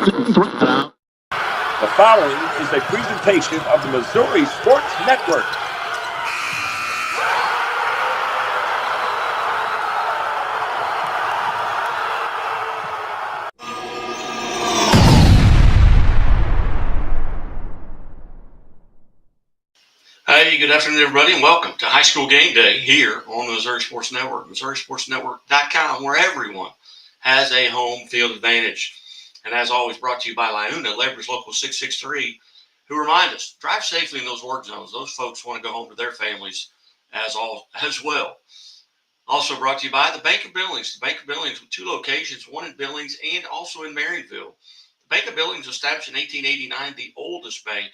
The following is a presentation of the Missouri Sports Network. Hey, good afternoon, everybody, and welcome to High School Game Day here on the Missouri Sports Network, MissouriSportsNetwork.com, where everyone has a home field advantage. And as always, brought to you by Liuna, Labor's Local 663, who remind us, drive safely in those work zones. Those folks want to go home to their families as well. Also brought to you by the Bank of Billings. The Bank of Billings with two locations, one in Billings and also in Maryville. The Bank of Billings was established in 1889, the oldest bank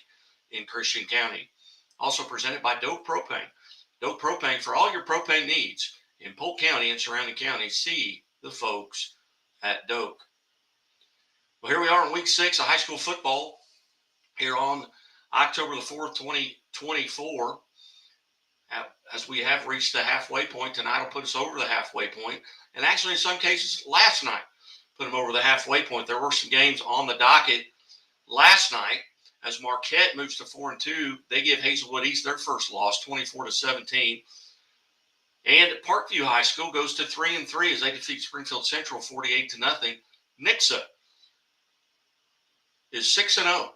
in Christian County. Also presented by Doak Propane. Doak Propane for all your propane needs in Polk County and surrounding counties. See the folks at Doak. Well, here we are in week 6 of high school football here on October the 4th, 2024. As we have reached the halfway point, tonight will put us over the halfway point. And actually, in some cases, last night put them over the halfway point. There were some games on the docket last night. As Marquette moves to 4-2, they give Hazelwood East their first loss, 24-17. And Parkview High School goes to 3-3 as they defeat Springfield Central 48-0. Nixa is 6-0,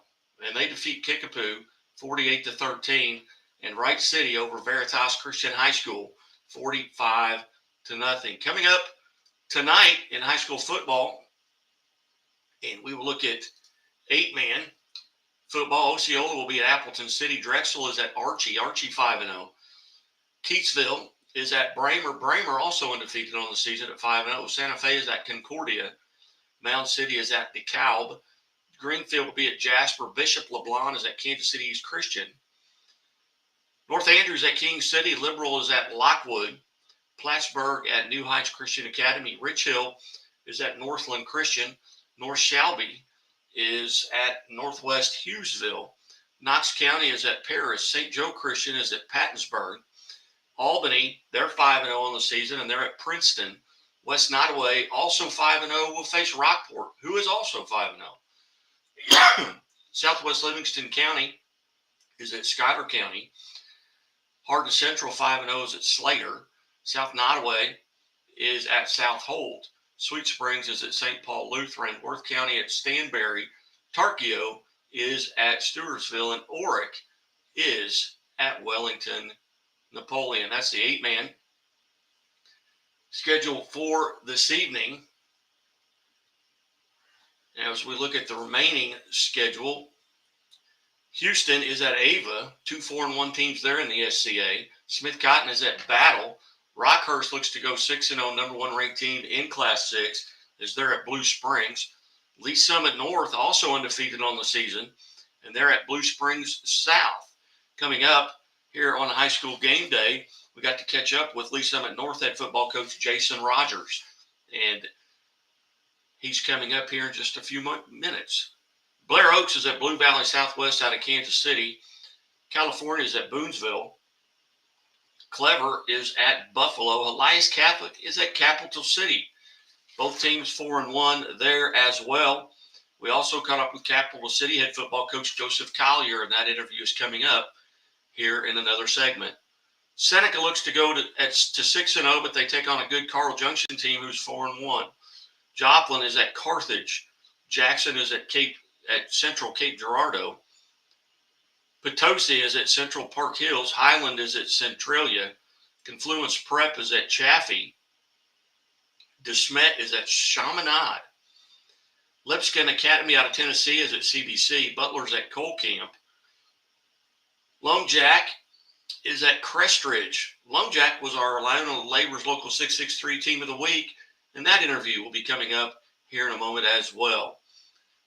and they defeat Kickapoo 48-13. And Wright City over Veritas Christian High School 45-0. Coming up tonight in high school football, and we will look at 8-man football. Osceola will be at Appleton City. Drexel is at Archie 5-0. Keatsville is at Bramer. Bramer also undefeated on the season at 5-0. Santa Fe is at Concordia. Mound City is at DeKalb. Greenfield will be at Jasper. Bishop LeBlanc is at Kansas City East Christian. North Andrews at King City. Liberal is at Lockwood. Plattsburgh at New Heights Christian Academy. Rich Hill is at Northland Christian. North Shelby is at Northwest Hughesville. Knox County is at Paris. St. Joe Christian is at Pattonsburg. Albany, they're 5-0 on the season, and they're at Princeton. West Nottoway, also 5-0, will face Rockport, who is also 5-0. Southwest Livingston County is at Schuyler County. Hardin Central 5-0 is at Slater. South Nottoway is at South Holt. Sweet Springs is at St. Paul Lutheran. Worth County at Stanberry. Tarkio is at Stewartsville. And Orick is at Wellington Napoleon. That's the 8-man schedule for this evening. As we look at the remaining schedule, Houston is at Ava. 2 4-1 teams there in the SCA. Smith Cotton is at Battle. Rockhurst looks to go 6-0, number 1 ranked team in Class 6, as they're at Blue Springs. Lee Summit North also undefeated on the season, and they're at Blue Springs South. Coming up here on High School Game Day, we got to catch up with Lee Summit North head football coach Jason Rogers, and he's coming up here in just a few minutes. Blair Oaks is at Blue Valley Southwest out of Kansas City. California is at Boonesville. Clever is at Buffalo. Elias Catholic is at Capital City. Both teams 4-1 there as well. We also caught up with Capital City head football coach Joseph Collier, and that interview is coming up here in another segment. Seneca looks to go to 6-0, but they take on a good Carl Junction team who's 4-1. Joplin is at Carthage. Jackson is at Central Cape Girardeau. Potosi is at Central Park Hills. Highland is at Centralia. Confluence Prep is at Chaffee. DeSmet is at Chaminade. Lipscomb Academy out of Tennessee is at CBC. Butler's at Cole Camp. Lone Jack is at Crestridge. Lone Jack was our Liona Labor's Local 663 Team of the Week, and that interview will be coming up here in a moment as well.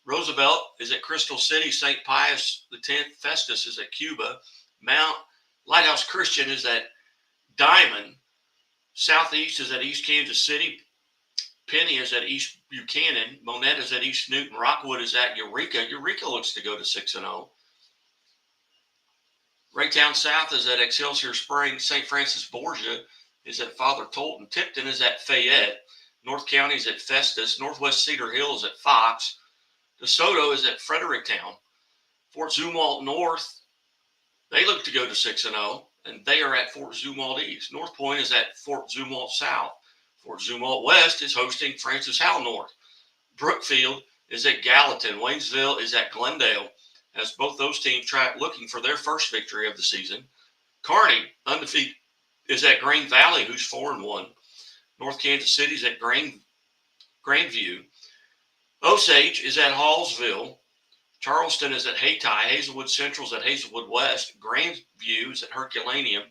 Roosevelt is at Crystal City. St. Pius X. Festus is at Cuba. Mount Lighthouse Christian is at Diamond. Southeast is at East Kansas City. Penny is at East Buchanan. Monette is at East Newton. Rockwood is at Eureka. Eureka looks to go to 6-0. Raytown South is at Excelsior Springs. St. Francis Borgia is at Father Tolton. Tipton is at Fayette. North County is at Festus. Northwest Cedar Hill is at Fox. DeSoto is at Fredericktown. Fort Zumwalt North, they look to go to 6-0, and they are at Fort Zumwalt East. North Point is at Fort Zumwalt South. Fort Zumwalt West is hosting Francis Howell North. Brookfield is at Gallatin. Waynesville is at Glendale, as both those teams try looking for their first victory of the season. Kearney, undefeated, is at Green Valley, who's 4-1. North Kansas City is at Grandview. Osage is at Hallsville. Charleston is at Hayti. Hazelwood Central is at Hazelwood West. Grandview is at Herculaneum.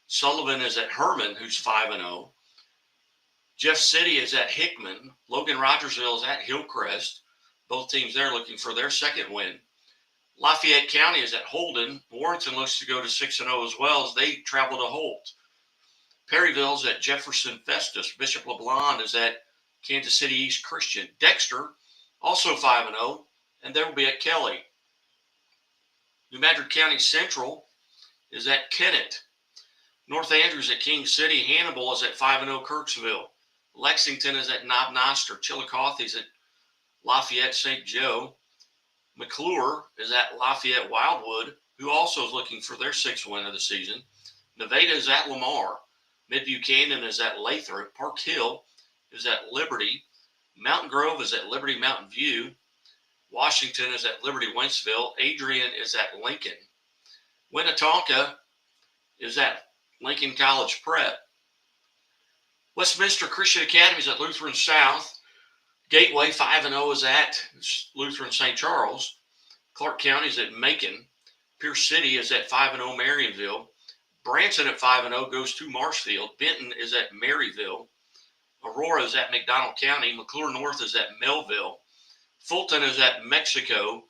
Sullivan is at Herman, who's 5-0. Jeff City is at Hickman. Logan Rogersville is at Hillcrest. Both teams there looking for their second win. Lafayette County is at Holden. Warrenton looks to go to 6-0 as well as they travel to Holt. Perryville is at Jefferson Festus. Bishop LeBlond is at Kansas City East Christian. Dexter, also 5-0, and they will be at Kelly. New Madrid County Central is at Kennett. North Andrews at King City. Hannibal is at 5-0 Kirksville. Lexington is at Knob Noster. Chillicothe is at Lafayette St. Joe. McClure is at Lafayette Wildwood, who also is looking for their sixth win of the season. Nevada is at Lamar. Mid Buchanan is at Lathrop. Park Hill is at Liberty. Mountain Grove is at Liberty Mountain View. Washington is at Liberty Wentzville. Adrian is at Lincoln. Winnetonka is at Lincoln College Prep. Westminster Christian Academy is at Lutheran South. Gateway 5-0 is at Lutheran St. Charles. Clark County is at Macon. Pierce City is at 5-0 Marionville. Branson at 5-0 goes to Marshfield. Benton is at Maryville. Aurora is at McDonald County. McClure North is at Melville. Fulton is at Mexico.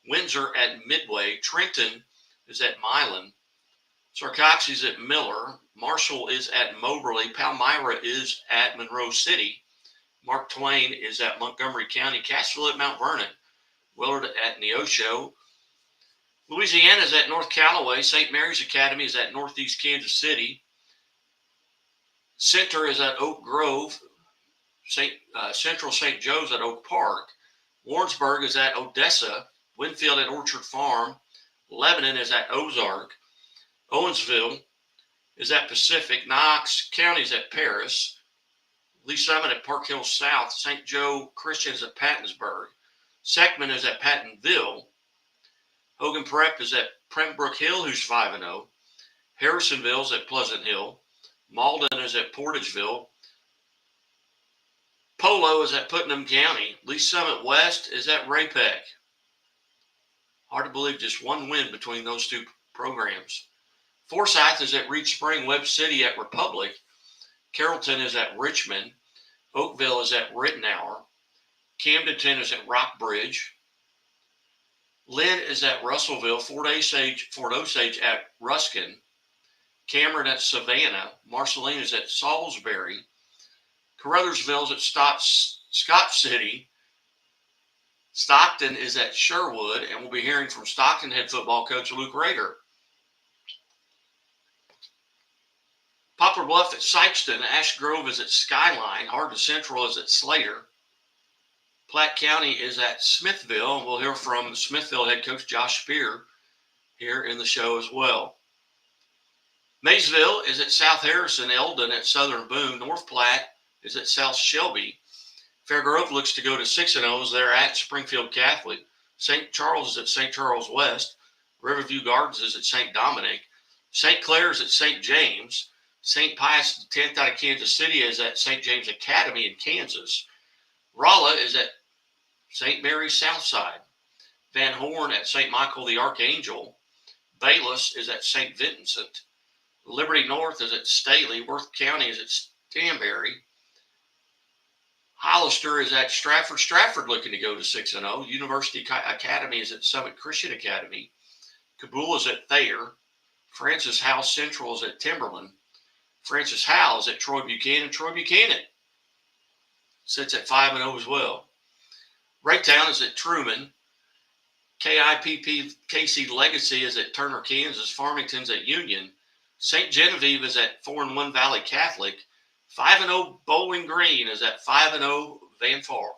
Windsor at Midway. Trenton is at Milan. Sarcox is at Miller. Marshall is at Moberly. Palmyra is at Monroe City. Mark Twain is at Montgomery County. Cassville at Mount Vernon. Willard at Neosho. Louisiana is at North Callaway. St. Mary's Academy is at Northeast Kansas City. Center is at Oak Grove. Central St. Joe's at Oak Park. Warrensburg is at Odessa. Winfield at Orchard Farm. Lebanon is at Ozark. Owensville is at Pacific. Knox County is at Paris. Lee Summit at Park Hill South. St. Joe Christian is at Pattonsburg. Seckman is at Pattonville. Hogan Prep is at Pembroke Hill, who's 5-0. Harrisonville is at Pleasant Hill. Malden is at Portageville. Polo is at Putnam County. Lee Summit West is at Ray-Pec. Hard to believe just one win between those two programs. Forsyth is at Reed Spring. Webb City at Republic. Carrollton is at Richmond. Oakville is at Rittenhour. Camdenton is at Rockbridge. Lynn is at Russellville. Fort Osage at Ruskin. Cameron at Savannah. Marceline is at Salisbury. Caruthersville is at Scott City. Stockton is at Sherwood, and we'll be hearing from Stockton head football coach Luke Rader. Poplar Bluff at Sykeston. Ash Grove is at Skyline. Hardin Central is at Slater. Platte County is at Smithville, and we'll hear from Smithville head coach Josh Spear here in the show as well. Maysville is at South Harrison. Eldon at Southern Boone. North Platte is at South Shelby. Fairgrove looks to go to 6-0 as they're at Springfield Catholic. St. Charles is at St. Charles West. Riverview Gardens is at St. Dominic. St. Clair is at St. James. St. Pius X out of Kansas City is at St. James Academy in Kansas. Rolla is at St. Mary's Southside. Van Horn at St. Michael the Archangel. Bayless is at St. Vincent. Liberty North is at Staley. Worth County is at Stanberry. Hollister is at Stratford. Stratford looking to go to 6-0. University Academy is at Summit Christian Academy. Kabul is at Thayer. Francis Howell Central is at Timberland. Francis Howell is at Troy Buchanan. Troy Buchanan sits at 5-0 as well. Raytown is at Truman. KIPP KC Legacy is at Turner, Kansas. Farmington's at Union. St. Genevieve is at 4-1 Valley Catholic. 5-0 Bowling Green is at 5-0 Van Far.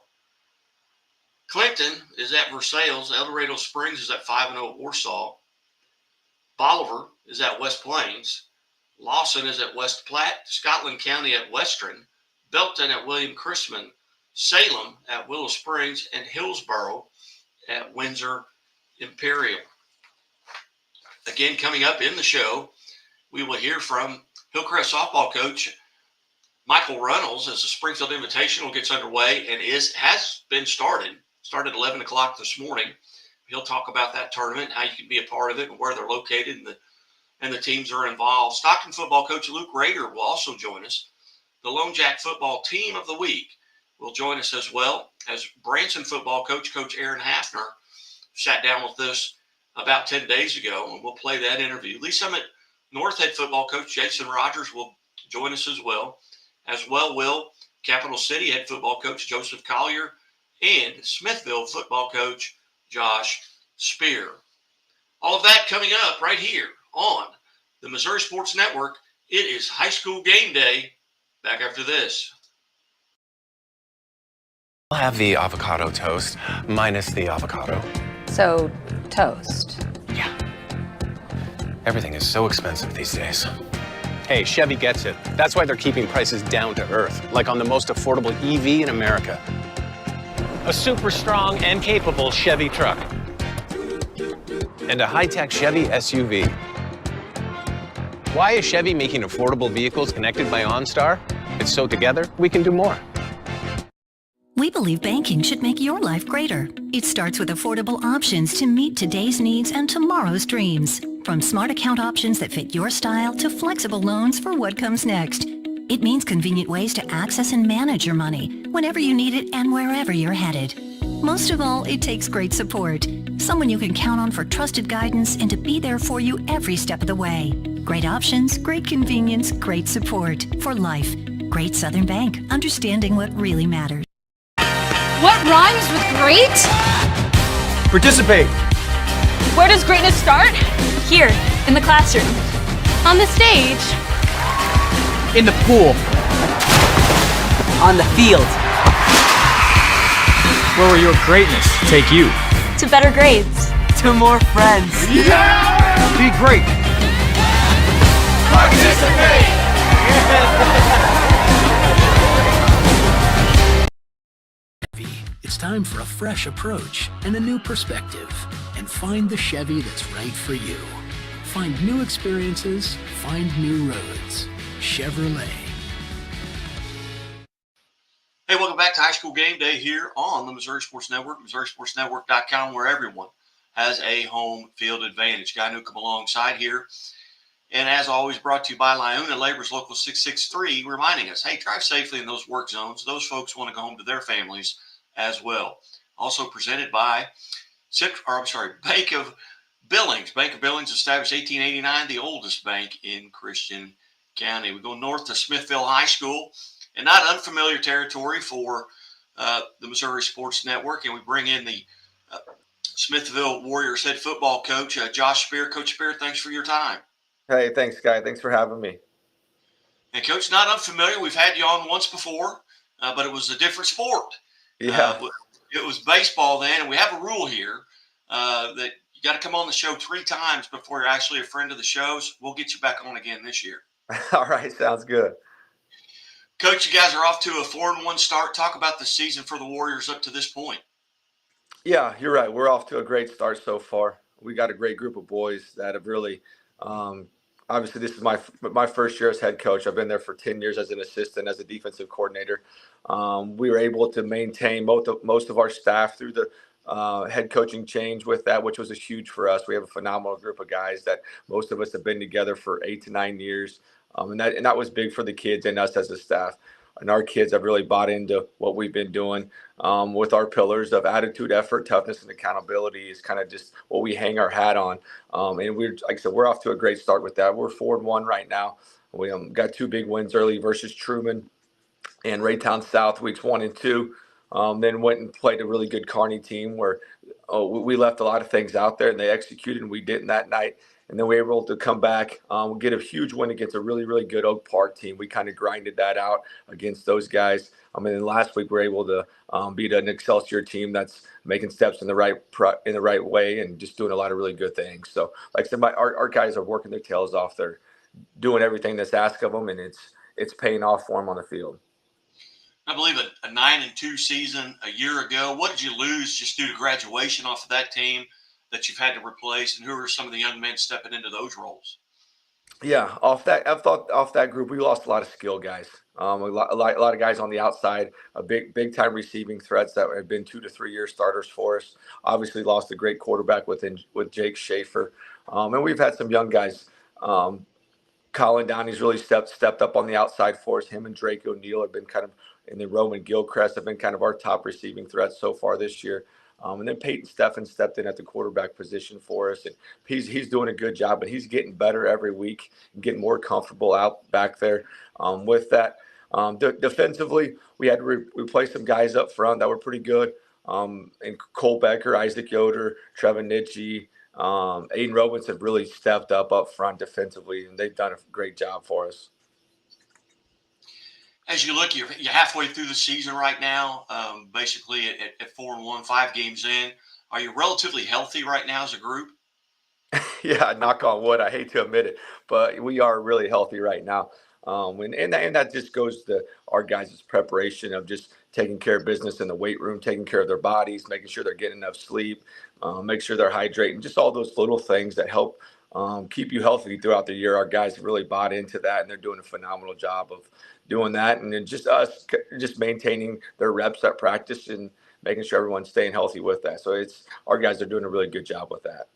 Clinton is at Versailles. El Dorado Springs is at 5-0 at Warsaw. Bolivar is at West Plains. Lawson is at West Platte. Scotland County at Western. Belton at William Chrisman. Salem at Willow Springs. And Hillsboro at Windsor Imperial. Again, coming up in the show, we will hear from Hillcrest softball coach Michael Runnels as the Springfield Invitational gets underway and has been started 11 o'clock this morning. He'll talk about that tournament, how you can be a part of it, and where they're located, and the teams are involved. Stockton football coach Luke Rader will also join us. The Lone Jack football team of the week will join us, as well as Branson football coach Aaron Hafner sat down with us about 10 days ago, and we'll play that interview. Lee Summit North head football coach Jason Rogers will join us as well will Capital City head football coach Joseph Collier and Smithville football coach Josh Spear. All of that coming up right here on the Missouri Sports Network. It is high school game day. Back after this. I'll have the avocado toast minus the avocado. So, toast. Yeah. Everything is so expensive these days. Hey, Chevy gets it. That's why they're keeping prices down to earth, like on the most affordable EV in America. A super strong and capable Chevy truck. And a high-tech Chevy SUV. Why is Chevy making affordable vehicles connected by OnStar? It's so together, we can do more. We believe banking should make your life greater. It starts with affordable options to meet today's needs and tomorrow's dreams. From smart account options that fit your style to flexible loans for what comes next. It means convenient ways to access and manage your money whenever you need it and wherever you're headed. Most of all, it takes great support. Someone you can count on for trusted guidance and to be there for you every step of the way. Great options, great convenience, great support. For life. Great Southern Bank. Understanding what really matters. What rhymes with great? Participate. Where does greatness start? Here, in the classroom. On the stage. In the pool. On the field. Where will your greatness take you? To better grades. To more friends. Yeah! Be great. Participate! It's time for a fresh approach and a new perspective, and find the Chevy that's right for you. Find new experiences, find new roads. Chevrolet. Hey, welcome back to High School Game Day here on the Missouri Sports Network, MissouriSportsNetwork.com, where everyone has a home field advantage. Guy Newcomb alongside here. And as always, brought to you by Liona Labor's Local 663, reminding us, hey, drive safely in those work zones. Those folks want to go home to their families as well. Also presented by Bank of Billings. Bank of Billings established 1889, the oldest bank in Christian County. We go north to Smithville High School, and not unfamiliar territory for the Missouri Sports Network, and we bring in the Smithville Warriors head football coach, Josh Spear. Coach Spear, thanks for your time. Hey, thanks, Guy. Thanks for having me. And Coach, not unfamiliar. We've had you on once before, but it was a different sport. Yeah. It was baseball then, and we have a rule here that you got to come on the show 3 times before you're actually a friend of the shows. We'll get you back on again this year. All right, sounds good. Coach, you guys are off to a 4-1 start. Talk about the season for the Warriors up to this point. Yeah, you're right. We're off to a great start so far. We got a great group of boys that have really obviously, this is my first year as head coach. I've been there for 10 years as an assistant, as a defensive coordinator. We were able to maintain most of our staff through the head coaching change with that, which was a huge for us. We have a phenomenal group of guys that most of us have been together for 8 to 9 years. And that was big for the kids and us as a staff. And our kids have really bought into what we've been doing with our pillars of attitude, effort, toughness, and accountability is kind of just what we hang our hat on. And we're, like I said, we're off to a great start with that. We're 4-1 right now. We got 2 big wins early versus Truman and Raytown South weeks 1 and 2. Then went and played a really good Kearney team where we left a lot of things out there and they executed and we didn't that night. And then we were able to come back, get a huge win against a really, really good Oak Park team. We kind of grinded that out against those guys. And then last week we were able to beat an Excelsior team that's making steps in the right way and just doing a lot of really good things. So, like I said, our guys are working their tails off. They're doing everything that's asked of them, and it's paying off for them on the field. I believe a 9-2 season a year ago. What did you lose just due to graduation off of that team that you've had to replace, and who are some of the young men stepping into those roles? Yeah, off that group, we lost a lot of skill guys. A lot of guys on the outside, a big time receiving threats that have been 2 to 3 year starters for us. Obviously, lost a great quarterback with Jake Schaefer, and we've had some young guys. Colin Downey's really stepped up on the outside for us. Him and Drake O'Neal have been kind of, and then Roman Gilchrist have been kind of our top receiving threats so far this year. And then Peyton Steffen stepped in at the quarterback position for us, and he's doing a good job, but he's getting better every week and getting more comfortable out back there. With that, defensively, we had to replace some guys up front that were pretty good. And Cole Becker, Isaac Yoder, Trevin Nitchie, Aiden Robbins have really stepped up front defensively, and they've done a great job for us. As you look, you're halfway through the season right now, basically at 4-1, 5 games in. Are you relatively healthy right now as a group? Yeah, knock on wood. I hate to admit it, but we are really healthy right now. And that just goes to our guys' preparation of just taking care of business in the weight room, taking care of their bodies, making sure they're getting enough sleep, make sure they're hydrating, just all those little things that help keep you healthy throughout the year. Our guys have really bought into that, and they're doing a phenomenal job of doing that. And then just us just maintaining their reps at practice and making sure everyone's staying healthy with that. So our guys are doing a really good job with that.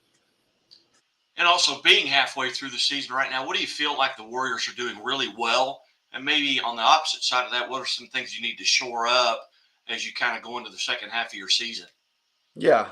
And also being halfway through the season right now, what do you feel like the Warriors are doing really well? And maybe on the opposite side of that, what are some things you need to shore up as you kind of go into the second half of your season? Yeah,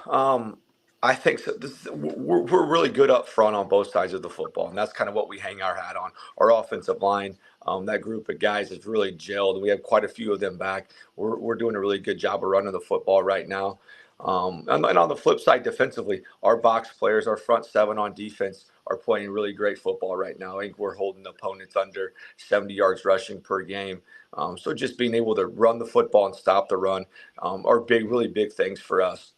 I think so. We're really good up front on both sides of the football, and that's kind of what we hang our hat on. Our offensive line, that group of guys is really gelled, and we have quite a few of them back. We're doing a really good job of running the football right now. And on the flip side, defensively, our box players, our front seven on defense, are playing really great football right now. I think we're holding opponents under 70 yards rushing per game. So just being able to run the football and stop the run are really big things for us.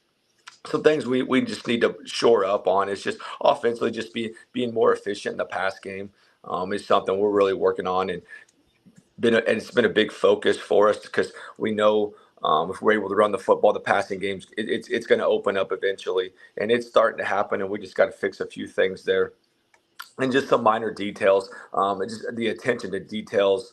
Some things we just need to shore up on is just offensively, just being more efficient in the pass game is something we're really working on, and it's been a big focus for us because we know if we're able to run the football, the passing games, it's going to open up eventually, and it's starting to happen, and we just got to fix a few things there, and just some minor details. And just the attention to details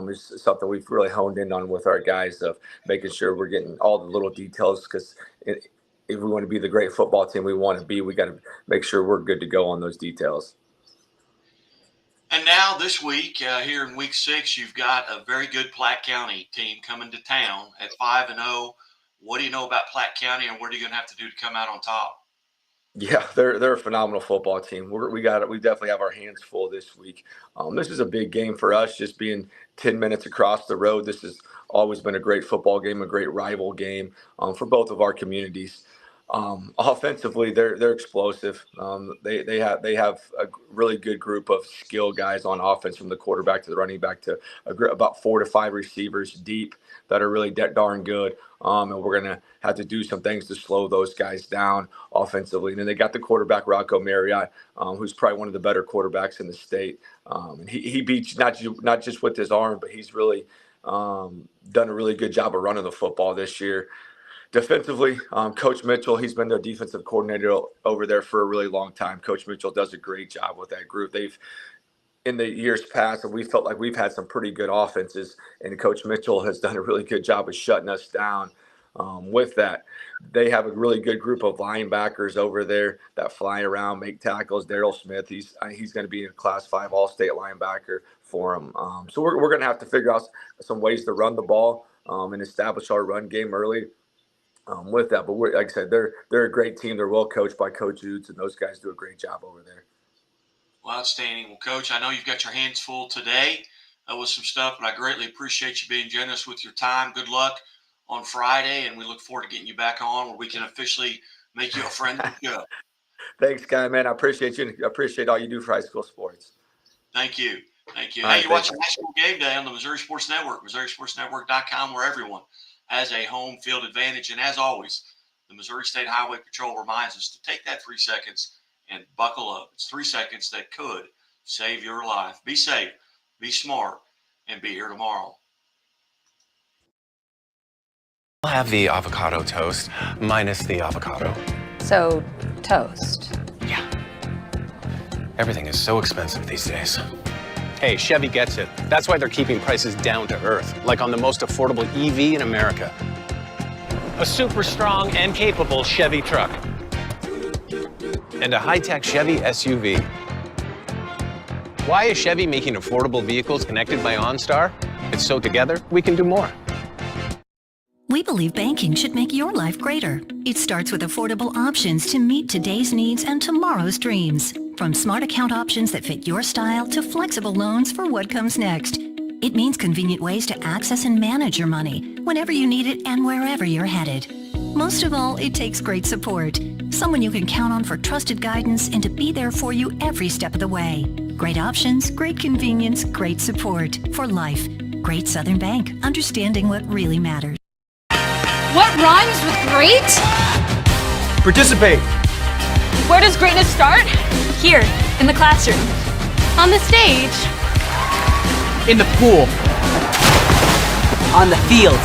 is something we've really honed in on with our guys of making sure we're getting all the little details because if we want to be the great football team we want to be, we got to make sure we're good to go on those details. And now this week, here in week 6, you've got a very good Platte County team coming to town at 5-0. What do you know about Platte County, and what are you going to have to do to come out on top? Yeah, they're a phenomenal football team. We definitely have our hands full this week. This is a big game for us, just being 10 minutes across the road. This has always been a great football game, a great rival game for both of our communities. Offensively, they're explosive. They have a really good group of skill guys on offense, from the quarterback to the running back to about 4 to 5 receivers deep that are really darn good. And we're gonna have to do some things to slow those guys down offensively. And then they got the quarterback Rocco Marriott, who's probably one of the better quarterbacks in the state. And he beats not just with his arm, but he's really done a really good job of running the football this year. Defensively, Coach Mitchell, he's been their defensive coordinator over there for a really long time. Coach Mitchell does a great job with that group. In the years past, and we felt like we've had some pretty good offenses, and Coach Mitchell has done a really good job of shutting us down with that. They have a really good group of linebackers over there that fly around, make tackles. Daryl Smith, he's going to be a Class 5 All-State linebacker for them. So we're going to have to figure out some ways to run the ball and establish our run game early. With that, but like I said, they're a great team. They're well coached by Coach Utes, and those guys do a great job over there. Well, outstanding. Well, Coach, I know you've got your hands full today with some stuff, but I greatly appreciate you being generous with your time. Good luck on Friday, and we look forward to getting you back on where we can officially make you a friend of the show. Thanks, guy, man. I appreciate you. I appreciate all you do for high school sports. Thank you. Thank you. All Hey, right, you're thanks. watching High School Game Day on the Missouri Sports Network, MissouriSportsNetwork.com, where everyone has a home field advantage. And as always, the Missouri State Highway Patrol reminds us to take that 3 seconds and buckle up. It's 3 seconds that could save your life. Be safe, be smart, and be here tomorrow. I'll have the avocado toast, minus the avocado. So, toast. Yeah. Everything is so expensive these days. Hey, Chevy gets it. That's why they're keeping prices down to earth, like on the most affordable EV in America. A super strong and capable Chevy truck. And a high-tech Chevy SUV. Why is Chevy making affordable vehicles connected by OnStar? It's so together we can do more. We believe banking should make your life greater. It starts with affordable options to meet today's needs and tomorrow's dreams. From smart account options that fit your style to flexible loans for what comes next. It means convenient ways to access and manage your money whenever you need it and wherever you're headed. Most of all, it takes great support. Someone you can count on for trusted guidance and to be there for you every step of the way. Great options, great convenience, great support for life. Great Southern Bank, understanding what really matters. What rhymes with great? Participate. Where does greatness start? Here, in the classroom. On the stage. In the pool. On the field.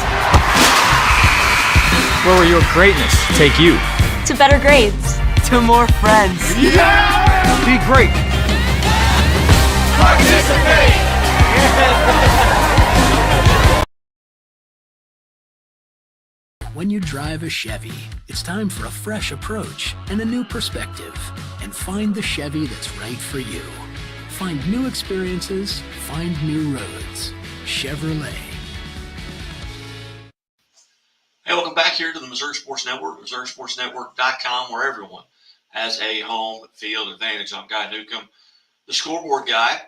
Where will your greatness take you? To better grades. To more friends. Be great. Participate! When you drive a Chevy, it's time for a fresh approach and a new perspective, and find the Chevy that's right for you. Find new experiences, find new roads. Chevrolet. Hey, welcome back here to the Missouri Sports Network, MissouriSportsNetwork.com, where everyone has a home field advantage. I'm Guy Newcomb, the scoreboard guy,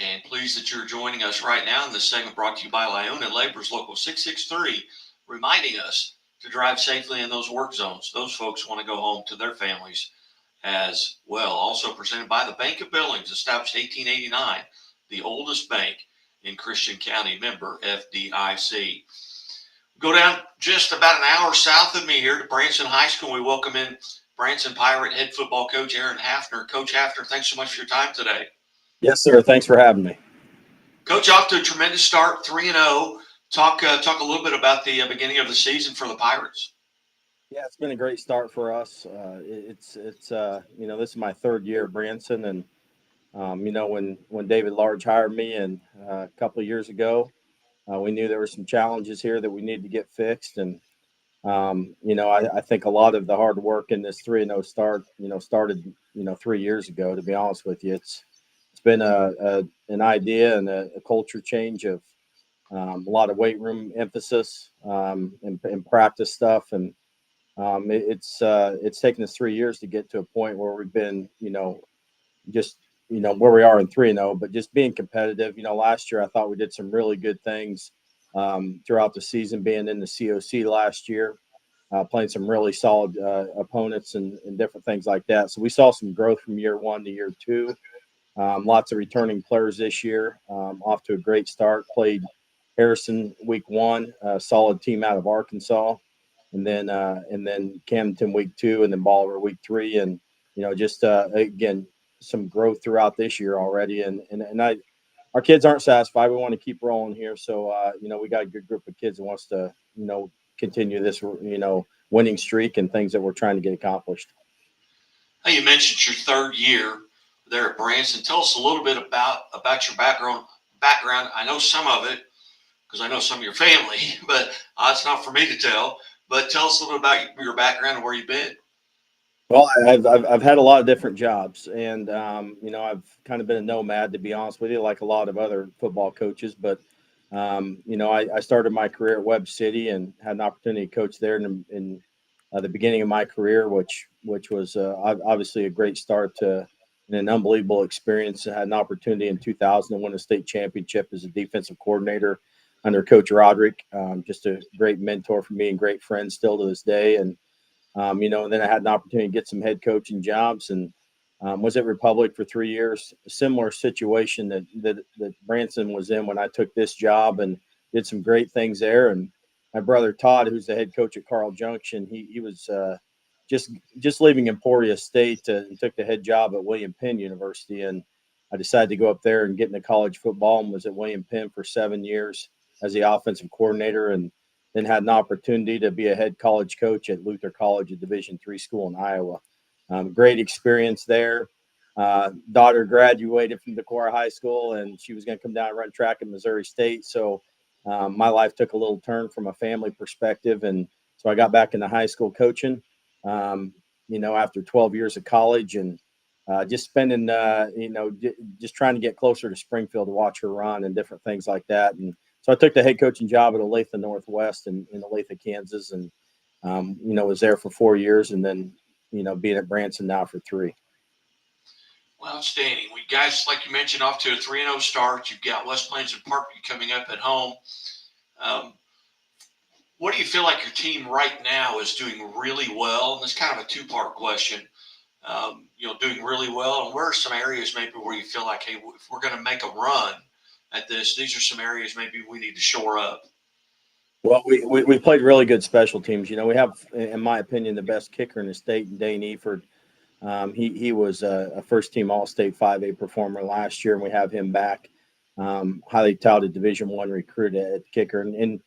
and pleased that you're joining us right now in this segment brought to you by Lyona Laborers Local 663, reminding us to drive safely in those work zones. Those folks want to go home to their families as well. Also presented by the Bank of Billings, established 1889, the oldest bank in Christian County, member FDIC. Go down just about an hour south of me here to Branson High School. We welcome in Branson Pirate head football coach Aaron Hafner. Coach Hafner, thanks so much for your time today. Yes, sir. Thanks for having me. Coach, off to a tremendous start, 3-0. Talk a little bit about the beginning of the season for the Pirates. Yeah, it's been a great start for us. It's this is my third year at Branson, and when David Large hired me and a couple of years ago, we knew there were some challenges here that we needed to get fixed, and I think a lot of the hard work in this 3-0 start, started 3 years ago. To be honest with you, it's been an idea and a culture change of a lot of weight room emphasis and practice stuff, and it's taken us 3 years to get to a point where we've been, where we are in 3-0, but just being competitive. Last year I thought we did some really good things throughout the season, being in the COC last year, playing some really solid opponents and different things like that. So we saw some growth from year one to year two. Lots of returning players this year, off to a great start. Played Harrison week one, a solid team out of Arkansas, and then Camden week two, and then Bolivar week three, and again, some growth throughout this year already. And our kids aren't satisfied. We want to keep rolling here, so we got a good group of kids that wants to continue this winning streak and things that we're trying to get accomplished. Hey, you mentioned your third year there at Branson. Tell us a little bit about your background. I know some of it, because I know some of your family, but it's not for me to tell. But tell us a little bit about your background and where you've been. Well, I've had a lot of different jobs, and I've kind of been a nomad, to be honest with you, like a lot of other football coaches. But I started my career at Webb City and had an opportunity to coach there in the beginning of my career, which was obviously a great start to an unbelievable experience. I had an opportunity in 2000 to win a state championship as a defensive coordinator under Coach Roderick. Just a great mentor for me and great friend still to this day. And And then I had an opportunity to get some head coaching jobs and was at Republic for 3 years. A similar situation that Branson was in when I took this job, and did some great things there. And my brother Todd, who's the head coach at Carl Junction, he was just leaving Emporia State and took the head job at William Penn University. And I decided to go up there and get into college football, and was at William Penn for 7 years as the offensive coordinator, and then had an opportunity to be a head college coach at Luther College, a Division III school in Iowa. Great experience there. Daughter graduated from Decorah High School, and she was going to come down and run track at Missouri State. So my life took a little turn from a family perspective, and so I got back into high school coaching. After 12 years of college, and just spending, just trying to get closer to Springfield to watch her run and different things like that. And so I took the head coaching job at Olathe Northwest in Olathe, Kansas, and was there for 4 years, and then being at Branson now for 3. Well, outstanding. We guys, like you mentioned, off to a 3-0 start. You've got West Plains and Parkview coming up at home. What do you feel like your team right now is doing really well? And it's kind of a two-part question. Doing really well, and where are some areas maybe where you feel like, hey, if we're going to make a run at this, these are some areas maybe we need to shore up? Well, we played really good special teams. We have, in my opinion, the best kicker in the state, in Dane Eford. He was a first-team All-State 5A performer last year, and we have him back. Highly touted Division I recruit at kicker. And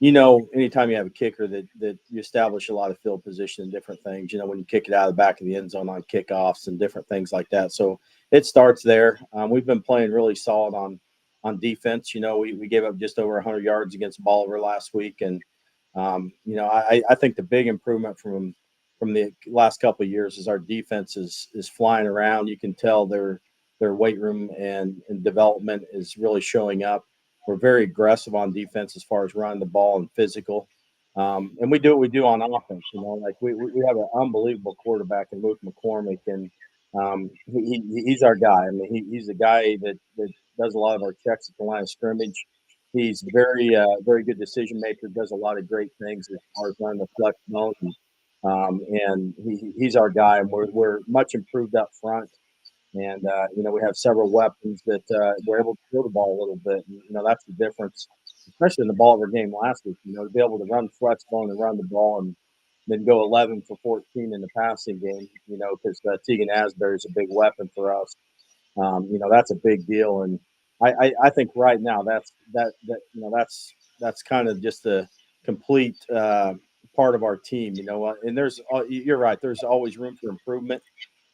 anytime you have a kicker that you establish a lot of field position and different things, when you kick it out of the back of the end zone on kickoffs and different things like that. So it starts there. We've been playing really solid on defense. We gave up just over 100 yards against Bolivar last week. And, I think the big improvement from the last couple of years is our defense is flying around. You can tell their weight room and development is really showing up. We're very aggressive on defense as far as running the ball and physical. And we do what we do on offense. Like we have an unbelievable quarterback in Luke McCormick, and he's our guy. I mean, he's the guy that does a lot of our checks at the line of scrimmage. He's very, very good decision maker, does a lot of great things as far as running the flex zone. And he's our guy, and we're much improved up front. And, we have several weapons that we're able to throw the ball a little bit. And, that's the difference, especially in the Bolivar game last week, to be able to run flex bone and run the ball and then go 11 for 14 in the passing game, because Tegan Asbury is a big weapon for us. That's a big deal. And I think right now that's kind of just a complete part of our team, and you're right. There's always room for improvement.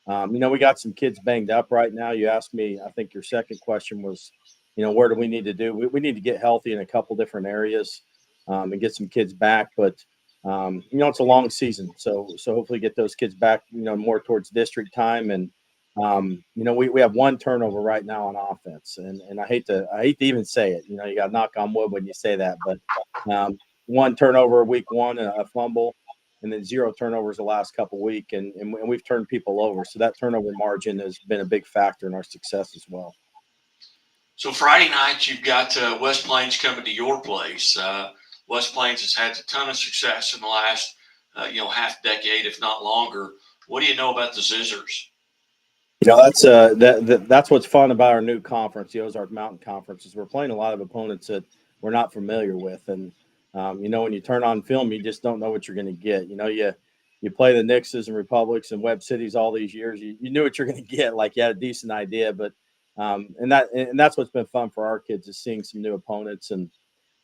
We got some kids banged up right now. You asked me, I think your second question was, where do we need to do? We need to get healthy in a couple different areas and get some kids back. But, it's a long season. So hopefully get those kids back, more towards district time. And, we have one turnover right now on offense. And I hate to even say it, you got to knock on wood when you say that. But one turnover week 1 and a fumble, and then 0 turnovers the last couple of weeks, and we've turned people over. So that turnover margin has been a big factor in our success as well. So Friday night, you've got West Plains coming to your place. West Plains has had a ton of success in the last, half decade, if not longer. What do you know about the Zizzers? That's what's fun about our new conference, the Ozark Mountain Conference, is we're playing a lot of opponents that we're not familiar with. And when you turn on film, you just don't know what you're going to get. You play the Nixes and Republics and Webb Cities all these years. You knew what you're going to get. Like you had a decent idea, but and that's what's been fun for our kids, is seeing some new opponents. And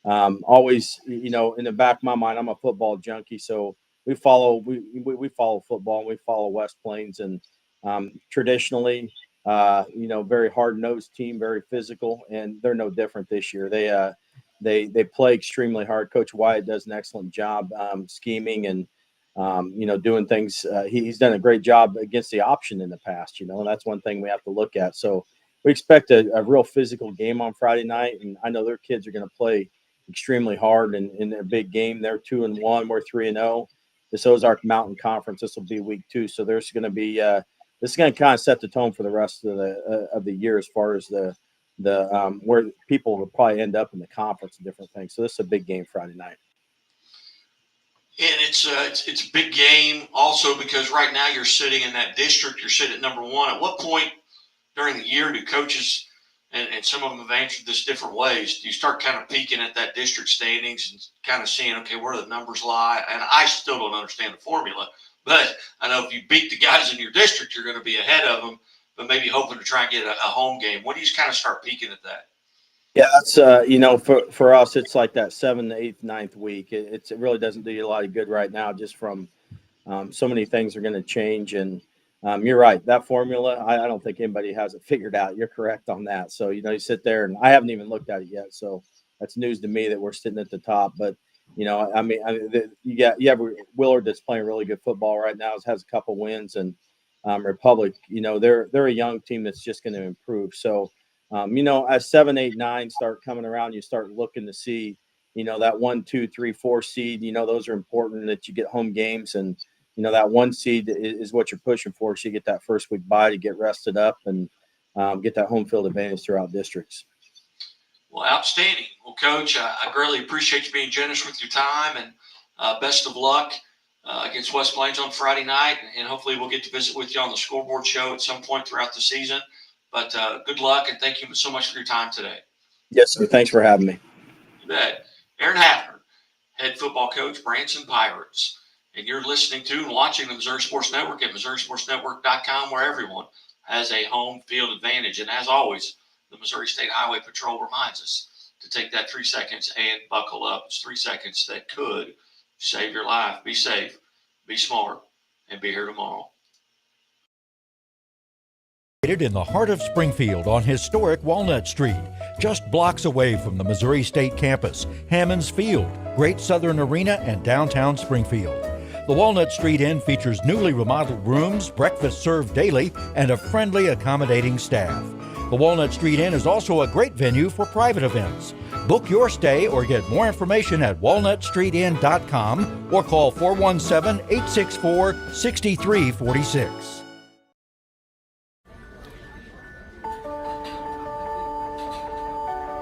always, in the back of my mind, I'm a football junkie, so we follow football, and we follow West Plains. And traditionally, very hard-nosed team, very physical, and they're no different this year. They play extremely hard. Coach Wyatt does an excellent job scheming and, doing things. He's done a great job against the option in the past, and that's one thing we have to look at. So we expect a real physical game on Friday night, and I know their kids are going to play extremely hard in their big game. They're 2-1, we're 3-0. This Ozark Mountain Conference, this will be week 2. So there's going to be this is going to kind of set the tone for the rest of the year as far as the where people will probably end up in the conference and different things. So this is a big game Friday night. And it's a big game also because right now you're sitting in that district. You're sitting at number one. At what point during the year do coaches, and some of them have answered this different ways, do you start kind of peeking at that district standings and kind of seeing, okay, where do the numbers lie? And I still don't understand the formula, but I know if you beat the guys in your district, you're going to be ahead of them, but maybe hoping to try and get a home game. When do you kind of start peeking at that? Yeah, that's for us, it's like that 7th, 8th, 9th week. It really doesn't do you a lot of good right now, just from so many things are going to change. And you're right, that formula, I don't think anybody has it figured out. You're correct on that. So you sit there, and I haven't even looked at it yet. So that's news to me that we're sitting at the top. But you have Willard that's playing really good football right now. Has a couple wins, and Republic, they're a young team that's just going to improve. So. As 7, 8, 9 start coming around, you start looking to see, that 1, 2, 3, 4 seed, those are important that you get home games. And, that 1 seed is what you're pushing for. So you get that first week bye to get rested up and get that home field advantage throughout districts. Well, outstanding. Well, Coach, I greatly appreciate you being generous with your time, and best of luck against West Plains on Friday night. And hopefully we'll get to visit with you on the scoreboard show at some point throughout the season. But good luck, and thank you so much for your time today. Yes, sir. Thanks for having me. You bet. Aaron Hafner, head football coach, Branson Pirates. And you're listening to and watching the Missouri Sports Network at MissouriSportsNetwork.com, where everyone has a home field advantage. And as always, the Missouri State Highway Patrol reminds us to take that 3 seconds and buckle up. It's 3 seconds that could save your life. Be safe, be smart, and be here tomorrow. In the heart of Springfield on historic Walnut Street, just blocks away from the Missouri State campus, Hammons Field, Great Southern Arena, and downtown Springfield. The Walnut Street Inn features newly remodeled rooms, breakfast served daily, and a friendly, accommodating staff. The Walnut Street Inn is also a great venue for private events. Book your stay or get more information at walnutstreetinn.com or call 417-864-6346.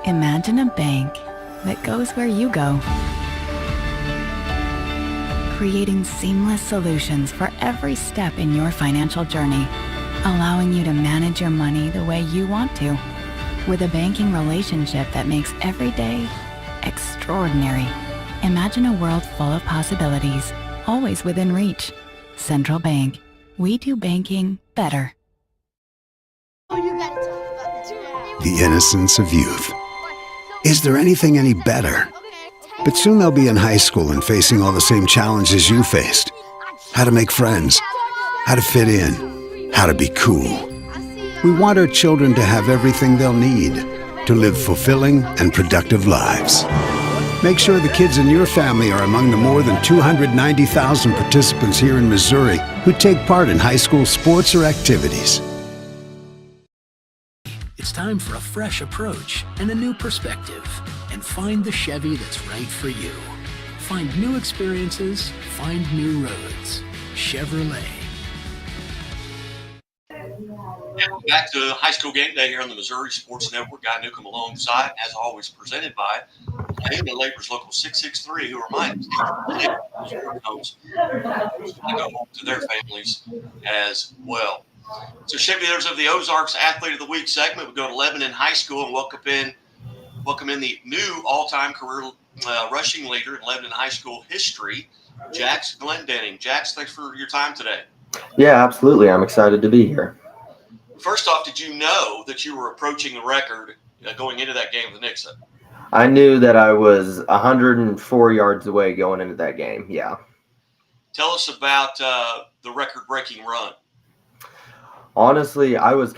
Imagine a bank that goes where you go, creating seamless solutions for every step in your financial journey, allowing you to manage your money the way you want to, with a banking relationship that makes every day extraordinary. Imagine a world full of possibilities, always within reach. Central Bank. We do banking better. The innocence of youth. Is there anything any better? But soon they'll be in high school and facing all the same challenges you faced. How to make friends, how to fit in, how to be cool. We want our children to have everything they'll need to live fulfilling and productive lives. Make sure the kids in your family are among the more than 290,000 participants here in Missouri who take part in high school sports or activities. It's time for a fresh approach and a new perspective, and find the Chevy that's right for you. Find new experiences, find new roads. Chevrolet. Back to high school game day here on the Missouri Sports Network. Guy Newcomb alongside, as always, presented by Hammond Labor's Local 663, who reminds us to go home to their families as well. So, Chevy Leaders of the Ozarks Athlete of the Week segment. We go to Lebanon High School and welcome in the new all-time career rushing leader in Lebanon High School history, Jax Glendenning. Jax, thanks for your time today. Yeah, absolutely. I'm excited to be here. First off, did you know that you were approaching the record going into that game with Nixa? I knew that I was 104 yards away going into that game, yeah. Tell us about the record-breaking run. Honestly, I was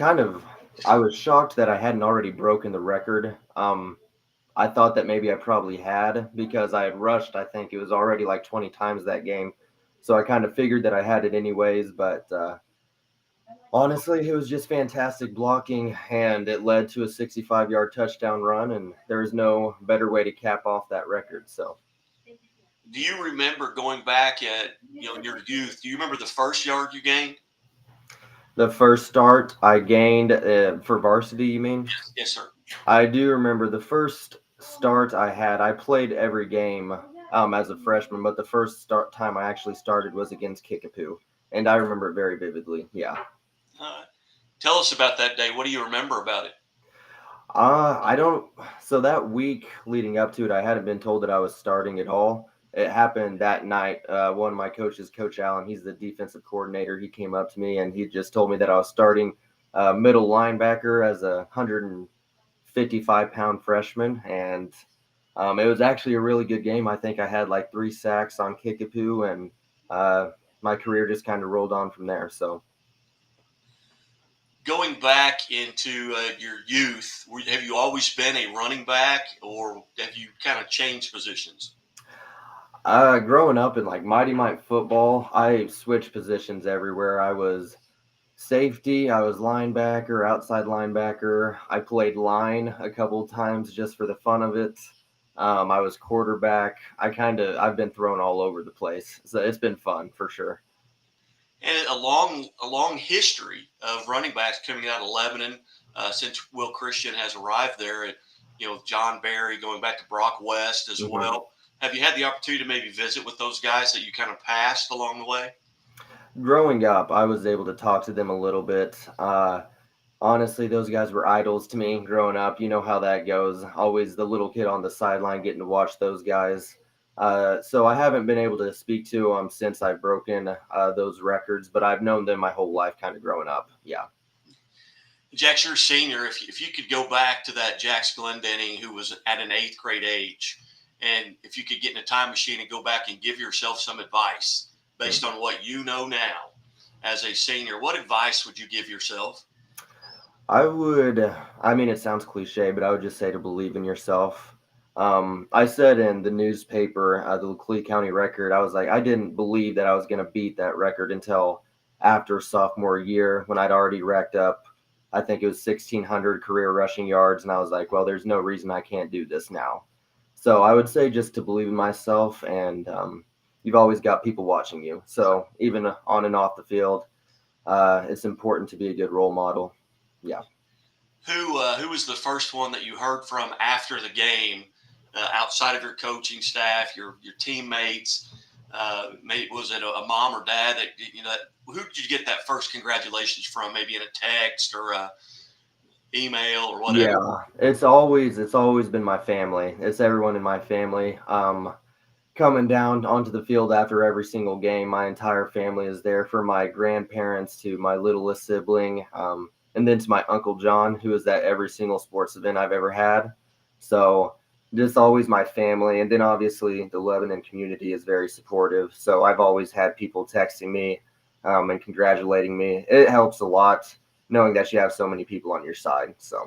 shocked that I hadn't already broken the record. I thought that maybe I probably had because I had rushed, I think it was already like 20 times that game. So I kind of figured that I had it anyways, but honestly, it was just fantastic blocking, and it led to a 65-yard touchdown run, and there was no better way to cap off that record. So, do you remember going back at in your youth? Do you remember the first yard you gained? The first start I gained for varsity, you mean? Yes, sir. I do remember the first start I had. I played every game as a freshman, but the first time I actually started was against Kickapoo, and I remember it very vividly. Yeah. Tell us about that day. What do you remember about it? I don't. So that week leading up to it, I hadn't been told that I was starting at all. It happened that night. One of my coaches, Coach Allen, he's the defensive coordinator. He came up to me and he just told me that I was starting middle linebacker as a 155-pound freshman, and it was actually a really good game. I think I had like 3 sacks on Kickapoo, and my career just kind of rolled on from there. So. Going back into your youth, have you always been a running back, or have you kind of changed positions? Growing up in like Mighty Mite football, I switched positions everywhere. I was safety, I was linebacker, outside linebacker. I played line a couple of times just for the fun of it. I was quarterback. I've been thrown all over the place. So it's been fun for sure. And a long history of running backs coming out of Lebanon since Will Christian has arrived there. And, John Barry, going back to Brock West as well. Have you had the opportunity to maybe visit with those guys that you kind of passed along the way? Growing up, I was able to talk to them a little bit. Honestly, those guys were idols to me growing up. You know how that goes. Always the little kid on the sideline getting to watch those guys. So I haven't been able to speak to them since I've broken those records, but I've known them my whole life kind of growing up. Yeah. Jax, you're a senior. If you could go back to that Jax Glendenning who was at an 8th grade age, and if you could get in a time machine and go back and give yourself some advice based on what you know now as a senior, what advice would you give yourself? It sounds cliche, but I would just say to believe in yourself. I said in the newspaper, the Laclede County Record, I was like, I didn't believe that I was going to beat that record until after sophomore year when I'd already racked up, I think it was 1,600 career rushing yards. And I was like, well, there's no reason I can't do this now. So I would say just to believe in myself, and you've always got people watching you. So even on and off the field, it's important to be a good role model. Yeah. Who was the first one that you heard from after the game? Outside of your coaching staff, your teammates, maybe was it a mom or dad who did you get that first congratulations from? Maybe in a text or a email or whatever. Yeah, it's always been my family. It's everyone in my family. Coming down onto the field after every single game, my entire family is there, from my grandparents to my littlest sibling, and then to my Uncle John, who is at every single sports event I've ever had. So just always my family. And then obviously the Lebanon community is very supportive. So I've always had people texting me and congratulating me. It helps a lot knowing that you have so many people on your side. So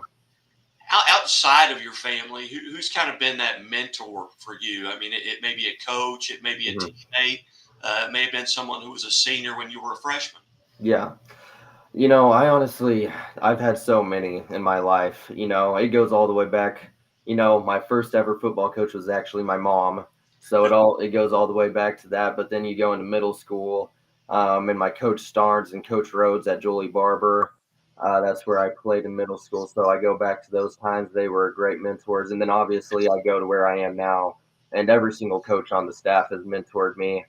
outside of your family, who's kind of been that mentor for you? I mean, it may be a coach, it may be a teammate, it may have been someone who was a senior when you were a freshman. Yeah. I've had so many in my life. It goes all the way back. My first ever football coach was actually my mom. So it goes all the way back to that. But then you go into middle school, and my coach Starnes and Coach Rhodes at Jolie Barber. That's where I played in middle school. So I go back to those times. They were great mentors. And then obviously I go to where I am now, and every single coach on the staff has mentored me.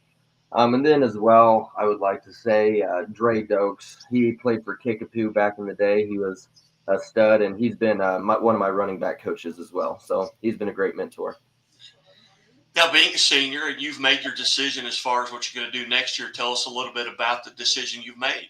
And then as well, I would like to say Dre Dokes. He played for Kickapoo back in the day. He was a stud, and he's been one of my running back coaches as well. So he's been a great mentor. Now, being a senior, and you've made your decision as far as what you're going to do next year. Tell us a little bit about the decision you've made.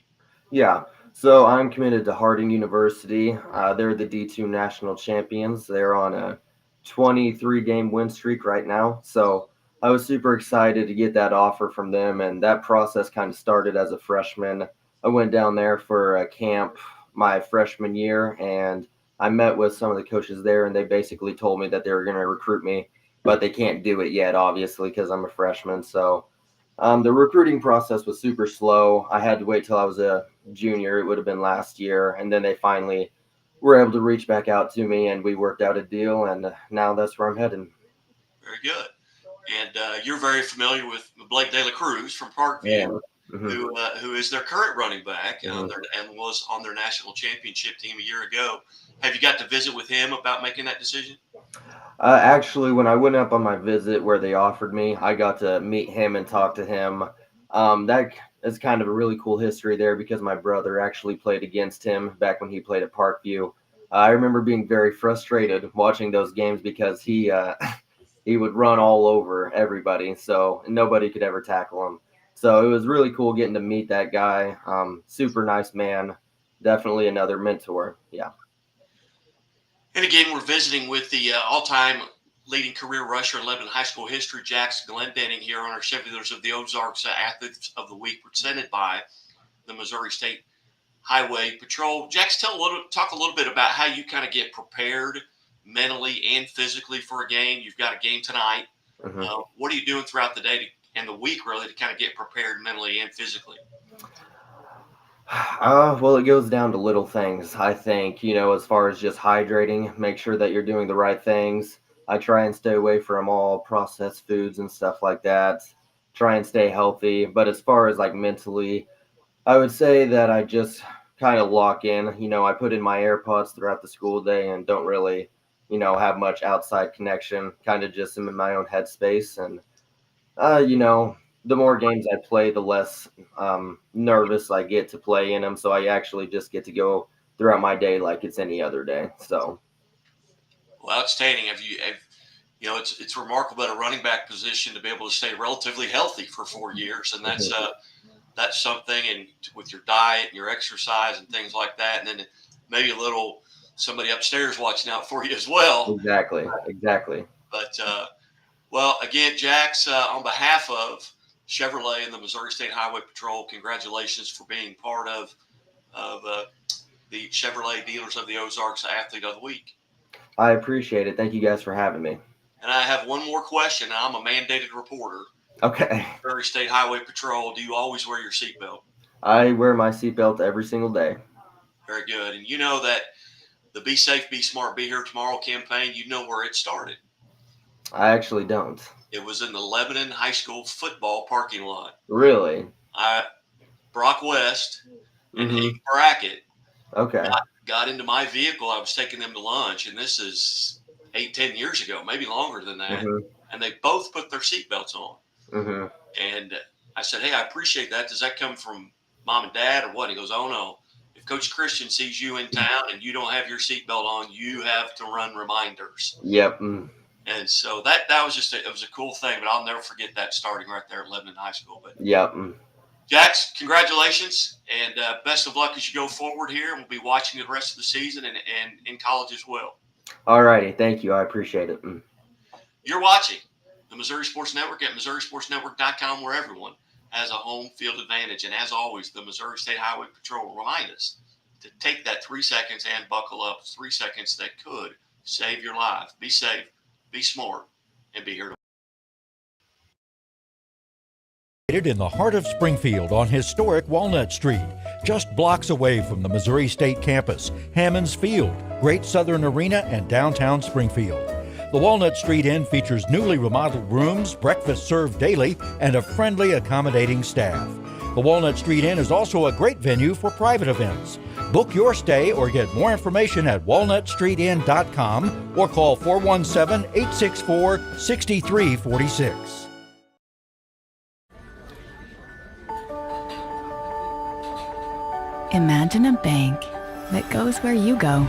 Yeah, so I'm committed to Harding University. They're the D2 national champions. They're on a 23-game win streak right now. So I was super excited to get that offer from them, and that process kind of started as a freshman. I went down there for a camp my freshman year, and I met with some of the coaches there, and they basically told me that they were going to recruit me, but they can't do it yet, obviously, because I'm a freshman. So the recruiting process was super slow. I had to wait till I was a junior. It would have been last year, and then they finally were able to reach back out to me, and we worked out a deal, and now that's where I'm heading. Very good. And you're very familiar with Blake De La Cruz from Parkview. Yeah. Who is their current running back and was on their national championship team a year ago. Have you got to visit with him about making that decision? Actually, when I went up on my visit where they offered me, I got to meet him and talk to him. That is kind of a really cool history there because my brother actually played against him back when he played at Parkview. I remember being very frustrated watching those games because he would run all over everybody, so nobody could ever tackle him. So it was really cool getting to meet that guy. Super nice man. Definitely another mentor. Yeah. And again, we're visiting with the all-time leading career rusher in Lebanon high school history, Jax Glendenning, here on our Chevylers of the Ozarks Athletes of the Week, presented by the Missouri State Highway Patrol. Jax, talk a little bit about how you kind of get prepared mentally and physically for a game. You've got a game tonight. What are you doing throughout the day and the week, really, to kind of get prepared mentally and physically? Well, it goes down to little things, I think, as far as just hydrating, make sure that you're doing the right things. I try and stay away from all processed foods and stuff like that. Try and stay healthy. But as far as like mentally, I would say that I just kind of lock in. I put in my AirPods throughout the school day and don't really, have much outside connection. Kind of just am in my own headspace. And, the more games I play, the less nervous I get to play in them. So I actually just get to go throughout my day like it's any other day. So, well, outstanding. It's remarkable at a running back position to be able to stay relatively healthy for 4 years, and that's something. And with your diet and your exercise and things like that, and then maybe somebody upstairs watching out for you as well. Exactly. But well, again, Jax, on behalf of Chevrolet and the Missouri State Highway Patrol, congratulations for being part of the Chevrolet Dealers of the Ozarks Athlete of the Week. I appreciate it. Thank you guys for having me. And I have one more question. I'm a mandated reporter. Okay. Missouri State Highway Patrol, do you always wear your seatbelt? I wear my seatbelt every single day. Very good. And you know that the Be Safe, Be Smart, Be Here Tomorrow campaign, you know where it started. I actually don't. It was in the Lebanon High School football parking lot. Really? Brock West and Hank Brackett Okay. got into my vehicle. I was taking them to lunch, and this is 8-10 years ago, maybe longer than that. And they both put their seatbelts on. And I said, hey, I appreciate that. Does that come from mom and dad or what? He goes, oh, no. If Coach Christian sees you in town and you don't have your seatbelt on, you have to run reminders. Yep. And so that was it was a cool thing, but I'll never forget that starting right there at Lebanon High School. But yep. Jax, congratulations and best of luck as you go forward here. We'll be watching the rest of the season and in college as well. All righty. Thank you. I appreciate it. You're watching the Missouri Sports Network at MissouriSportsNetwork.com, where everyone has a home field advantage. And as always, the Missouri State Highway Patrol will remind us to take that 3 seconds and buckle up. 3 seconds that could save your life. Be safe, be smart, and be here to In the heart of Springfield on historic Walnut Street, just blocks away from the Missouri State campus, Hammonds Field, Great Southern Arena, and downtown Springfield. The Walnut Street Inn features newly remodeled rooms, breakfast served daily, and a friendly, accommodating staff. The Walnut Street Inn is also a great venue for private events. Book your stay or get more information at walnutstreetinn.com or call 417-864-6346. Imagine a bank that goes where you go,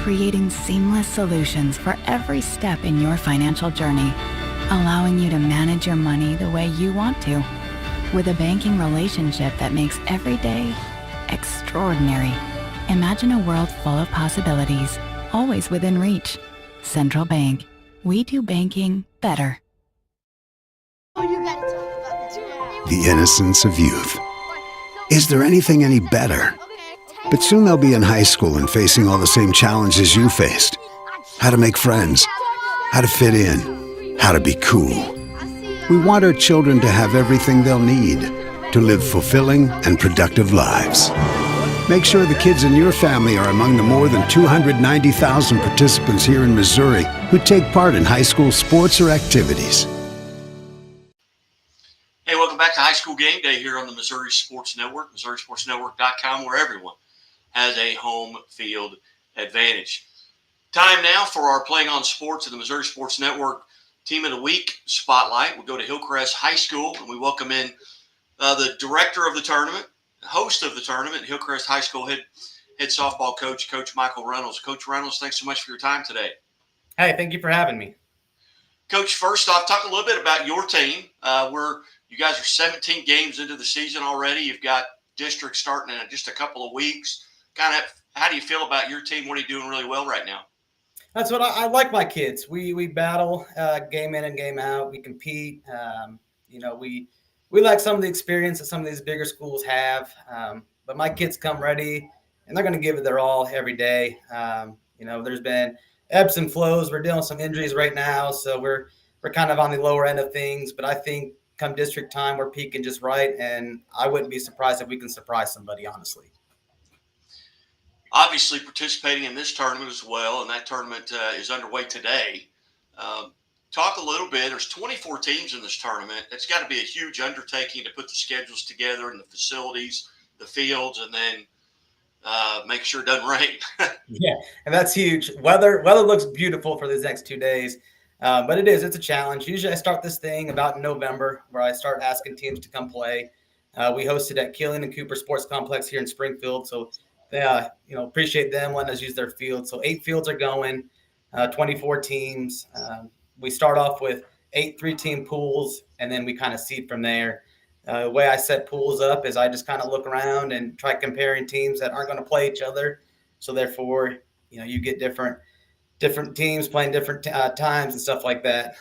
creating seamless solutions for every step in your financial journey, allowing you to manage your money the way you want to, with a banking relationship that makes every day extraordinary. Imagine a world full of possibilities, always within reach. Central Bank. We do banking better. The innocence of youth. Is there anything any better? But soon they'll be in high school and facing all the same challenges you faced. How to make friends, how to fit in, how to be cool. We want our children to have everything they'll need to live fulfilling and productive lives. Make sure the kids in your family are among the more than 290,000 participants here in Missouri who take part in high school sports or activities. Hey, welcome back to High School Game Day here on the Missouri Sports Network, MissouriSportsNetwork.com, where everyone has a home field advantage. Time now for our Playing on Sports and the Missouri Sports Network Team of the Week Spotlight. We'll go to Hillcrest High School, and we welcome in the director of the tournament, host of the tournament, Hillcrest High School head softball coach, Coach Michael Reynolds. Coach Reynolds, thanks so much for your time today. Hey, thank you for having me. Coach, first off, talk a little bit about your team. You guys are 17 games into the season already. You've got district starting in just a couple of weeks. Kind of, how do you feel about your team? What are you doing really well right now? That's what I like my kids. We battle game in and game out. We compete. We like some of the experience that some of these bigger schools have. But my kids come ready, and they're going to give it their all every day. There's been ebbs and flows. We're dealing with some injuries right now, so we're kind of on the lower end of things. But I think come district time, we're peaking just right, and I wouldn't be surprised if we can surprise somebody, honestly. Obviously participating in this tournament as well, and that tournament is underway today. Talk a little bit. There's 24 teams in this tournament. It's got to be a huge undertaking to put the schedules together and the facilities, the fields, and then make sure it doesn't rain. Yeah, and that's huge. Weather looks beautiful for these next 2 days, but it's a challenge. Usually I start this thing about in November, where I start asking teams to come play. We hosted at Killian and Cooper Sports Complex here in Springfield, so appreciate them letting us use their field. So 8 fields are going, 24 teams. We start off with 8 3-team pools, and then we kind of seed from there. The way I set pools up is I just kind of look around and try comparing teams that aren't going to play each other. So therefore, you get different teams playing different times and stuff like that.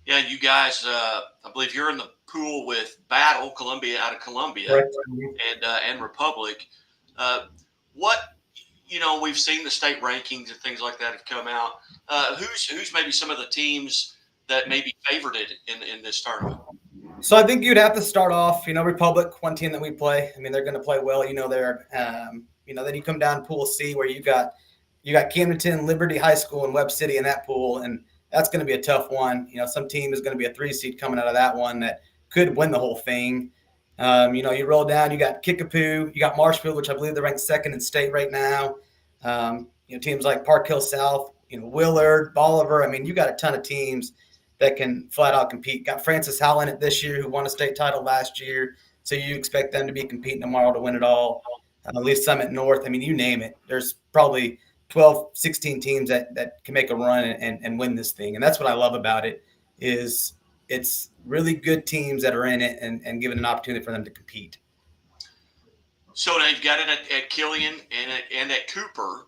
Yeah, you guys, I believe you're in the pool with Battle, Columbia, out of Columbia, right. and Republic. We've seen the state rankings and things like that have come out. Who's maybe some of the teams that may be favorited in this tournament? So I think you'd have to start off, Republic, one team that we play. I mean, they're going to play well. Then you come down Pool C, where you got Camdenton, Liberty High School, and Webb City in that pool, and that's going to be a tough one. Some team is going to be a 3 seed coming out of that one that could win the whole thing. You roll down, you got Kickapoo, you got Marshfield, which I believe they're ranked 2nd in state right now. Teams like Park Hill South, Willard, Bolivar. I mean, you got a ton of teams that can flat out compete. Got Francis Howell in it this year, who won a state title last year. So you expect them to be competing tomorrow to win it all. At least Summit North. I mean, you name it. There's probably 12, 16 teams that can make a run and win this thing. And that's what I love about it is it's really good teams that are in it and given an opportunity for them to compete. So now you've got it at Killian and at Cooper.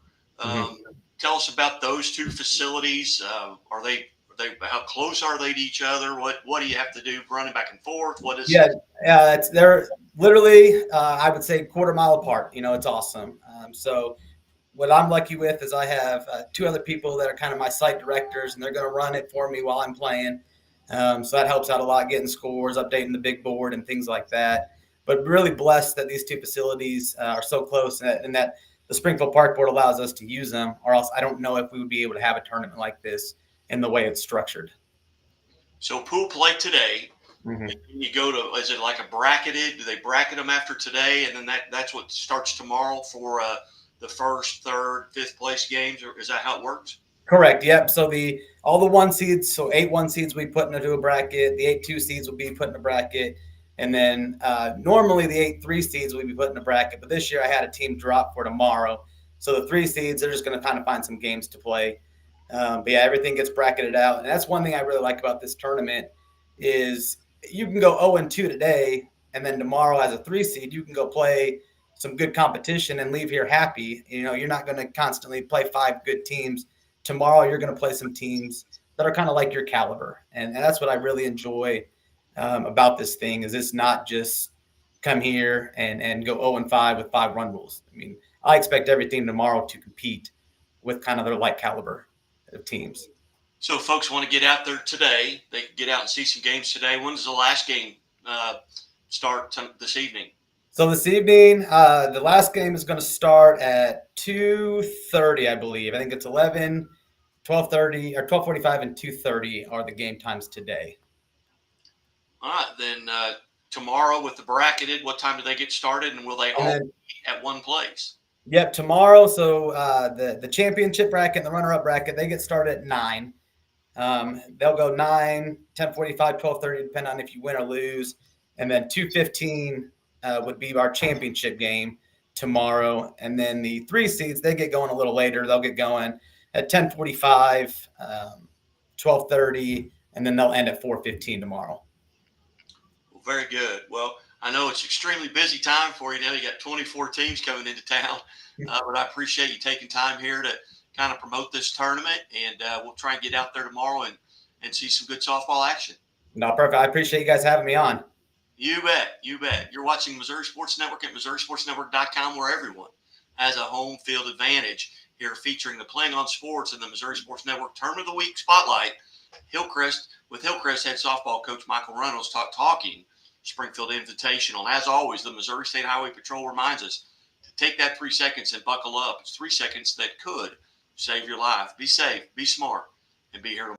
Tell us about those 2 facilities. Are they how close are they to each other? What do you have to do running back and forth? What is they're literally I would say quarter mile apart. It's awesome. So what I'm lucky with is I have 2 other people that are kind of my site directors, and they're going to run it for me while I'm playing. So that helps out a lot, getting scores, updating the big board, and things like that. But really blessed that these 2 facilities are so close, and that the Springfield Park Board allows us to use them, or else I don't know if we would be able to have a tournament like this in the way it's structured. So pool play today. You go to, is it like a bracketed? Do they bracket them after today, and then that's what starts tomorrow for the 1st, 3rd, 5th place games? Or is that how it works? Correct. Yep. So all the 1 seeds, so 8 1 seeds we put into a bracket. The 8 2 seeds will be put in a bracket, and then normally the 8 3 seeds will be put in a bracket. But this year I had a team drop for tomorrow, so the 3 seeds they're just going to kind of find some games to play. But yeah, everything gets bracketed out, and that's one thing I really like about this tournament is you can go 0-2 today, and then tomorrow as a 3 seed you can go play some good competition and leave here happy. You're not going to constantly play 5 good teams. Tomorrow you're going to play some teams that are kind of like your caliber, and that's what I really enjoy about this thing is it's not just come here and go 0-5 with 5 run rules. I mean, I expect every team tomorrow to compete with kind of their like caliber of teams. So if folks want to get out there today, they can get out and see some games today. When does the last game start this evening? So this evening, the last game is going to start at 2:30, I believe. I think it's 11, 12:30, or 12:45 and 2:30 are the game times today. All right, then tomorrow with the bracketed, what time do they get started, and will they all be at one place? Yep, tomorrow. So the championship bracket and the runner-up bracket, they get started at 9. They'll go 9, 10:45, 12:30, depending on if you win or lose. And then 2:15 would be our championship game tomorrow. And then the 3 seeds, they get going a little later. They'll get going at 10:45, 12:30, and then they'll end at 4:15 tomorrow. Well, very good. Well, I know it's extremely busy time for you now. You got 24 teams coming into town, but I appreciate you taking time here to kind of promote this tournament, and we'll try and get out there tomorrow and see some good softball action. No, perfect. I appreciate you guys having me on. You bet. You bet. You're watching Missouri Sports Network at MissouriSportsNetwork.com, where everyone has a home field advantage. Here featuring the Playing on Sports and the Missouri Sports Network Tournament of the Week Spotlight. Hillcrest head softball coach Michael Reynolds talking Springfield Invitational. And as always, the Missouri State Highway Patrol reminds us to take that 3 seconds and buckle up. It's 3 seconds that could save your life. Be safe, be smart, and be here tomorrow.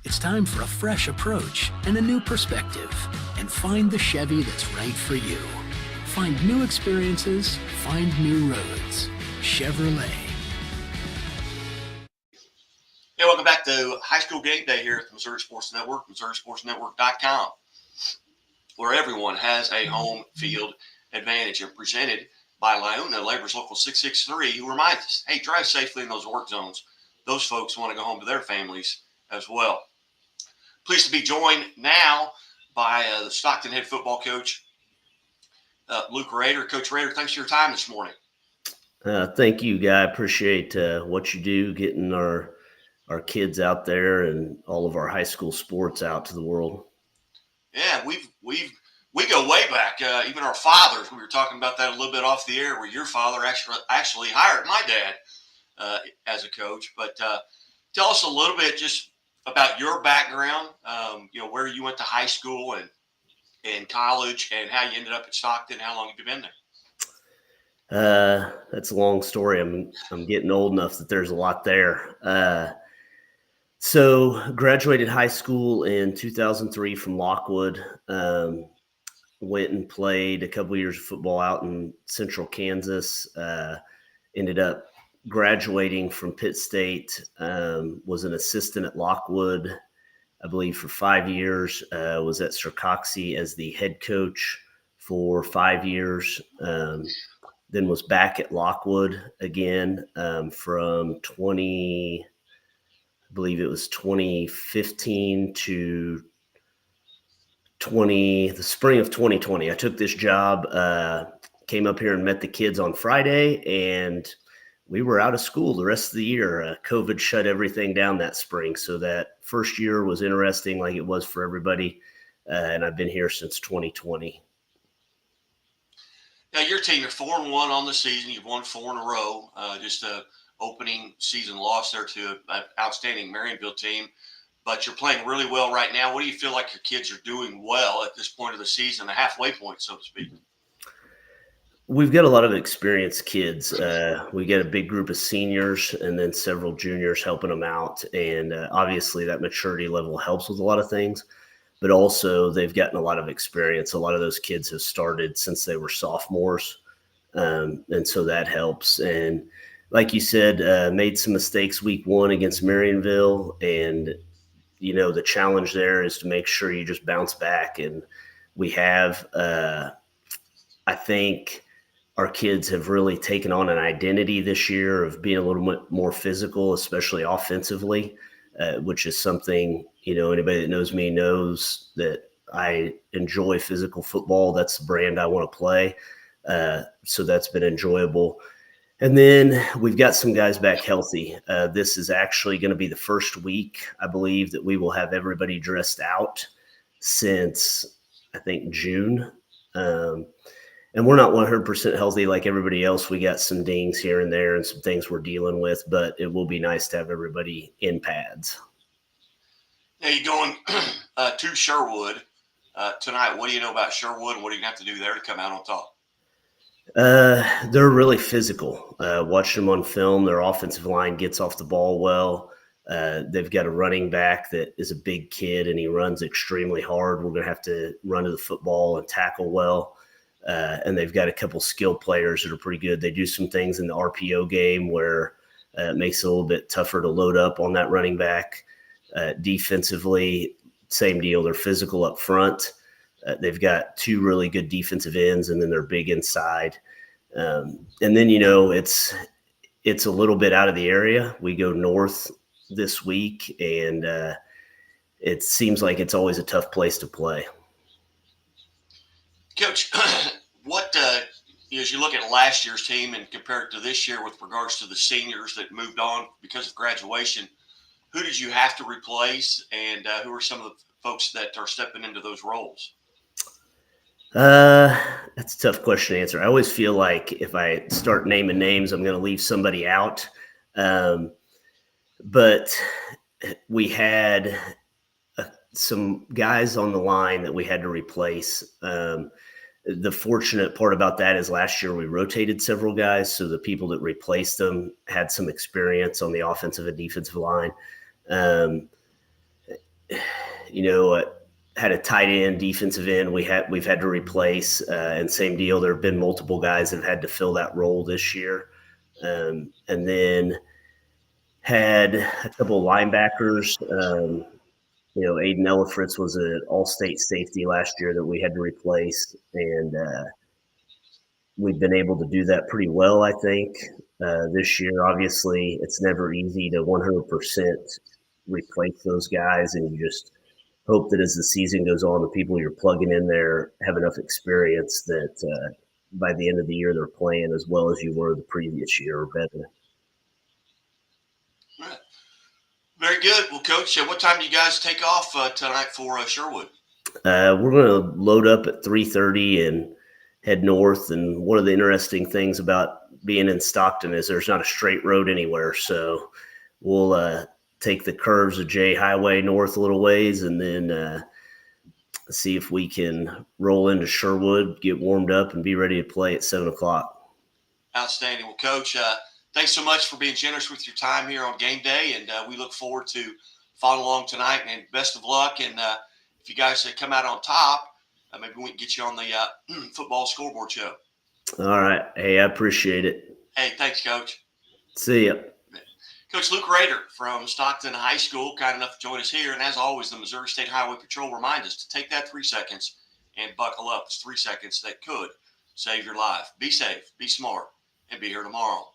It's time for a fresh approach and a new perspective, and find the Chevy that's right for you. Find new experiences, find new roads. Chevrolet. Hey, welcome back to High School Game Day here at the Missouri Sports Network, MissouriSportsNetwork.com, where everyone has a home field advantage, and presented by Lyona Labor's Local 663, who reminds us, hey, drive safely in those work zones. Those folks want to go home to their families as well. Pleased to be joined now by the Stockton head football coach, Luke Rader. Coach Rader, thanks for your time this morning. Thank you, Guy. I appreciate what you do, getting our kids out there and all of our high school sports out to the world. Yeah, we go way back. Even our fathers. We were talking about that a little bit off the air, where your father actually hired my dad as a coach. But tell us a little bit just about your background. Where you went to high school and college, and how you ended up at Stockton. How long have you been there? That's a long story. I'm getting old enough that there's a lot there. So graduated high school in 2003 from Lockwood. Went and played a couple years of football out in central Kansas. Ended up graduating from Pitt State. Was an assistant at Lockwood, I believe, for 5 years. Was at Sircoxie as the head coach for 5 years. Then was back at Lockwood again from 2015 to the spring of 2020. I took this job, came up here and met the kids on Friday, and we were out of school the rest of the year. COVID shut everything down that spring. So that first year was interesting, like it was for everybody. And I've been here since 2020. Now, your team, you're 4-1 on the season. You've won 4 in a row. Just a opening season loss there to an outstanding Marionville team. But you're playing really well right now. What do you feel like your kids are doing well at this point of the season, the halfway point, so to speak? We've got a lot of experienced kids. We get a big group of seniors and then several juniors helping them out. And obviously that maturity level helps with a lot of things. But also they've gotten a lot of experience. A lot of those kids have started since they were sophomores. And so that helps. And like you said, made some mistakes week 1 against Marionville. And, the challenge there is to make sure you just bounce back. And we have, I think our kids have really taken on an identity this year of being a little bit more physical, especially offensively, which is something, anybody that knows me knows that I enjoy physical football. That's the brand I want to play. So that's been enjoyable. And then we've got some guys back healthy. This is actually going to be the first week, I believe, that we will have everybody dressed out since, I think, June. And we're not 100% healthy like everybody else. We got some dings here and there and some things we're dealing with, but it will be nice to have everybody in pads. Now you're going to Sherwood tonight. What do you know about Sherwood, and what are you going to have to do there to come out on top? They're really physical. Watching them on film, their offensive line gets off the ball well. They've got a running back that is a big kid, and he runs extremely hard. We're going to have to run to the football and tackle well. And they've got a couple skill players that are pretty good. They do some things in the RPO game where it makes it a little bit tougher to load up on that running back. Defensively, same deal. They're physical up front. They've got 2 really good defensive ends, and then they're big inside. And then, it's a little bit out of the area. We go north this week, and it seems like it's always a tough place to play. Coach, what as you look at last year's team and compare it to this year with regards to the seniors that moved on because of graduation, who did you have to replace, and who are some of the folks that are stepping into those roles? That's a tough question to answer. I always feel like if I start naming names, I'm going to leave somebody out. But we had some guys on the line that we had to replace. The fortunate part about that is last year we rotated several guys, so the people that replaced them had some experience on the offensive and defensive line. Had a tight end, defensive end we've had to replace, and same deal. There have been multiple guys that have had to fill that role this year, and then had a couple of linebackers. Aiden Elefritz was an all-state safety last year that we had to replace, and we've been able to do that pretty well, I think. This year, obviously, it's never easy to 100% replace those guys, and you just hope that as the season goes on, the people you're plugging in there have enough experience that by the end of the year they're playing as well as you were the previous year or better. Very good. Well, Coach, what time do you guys take off tonight for Sherwood? We're going to load up at 3:30 and head north. And one of the interesting things about being in Stockton is there's not a straight road anywhere. So we'll take the curves of J Highway north a little ways and then see if we can roll into Sherwood, get warmed up, and be ready to play at 7 o'clock. Outstanding. Well, Coach, thanks so much for being generous with your time here on game day, and we look forward to following along tonight, and best of luck. And if you guys come out on top, maybe we can get you on the football scoreboard show. All right. Hey, I appreciate it. Hey, thanks, Coach. See ya. Coach Luke Rader from Stockton High School, kind enough to join us here. And as always, the Missouri State Highway Patrol reminds us to take that 3 seconds and buckle up. It's 3 seconds that could save your life. Be safe, be smart, and be here tomorrow.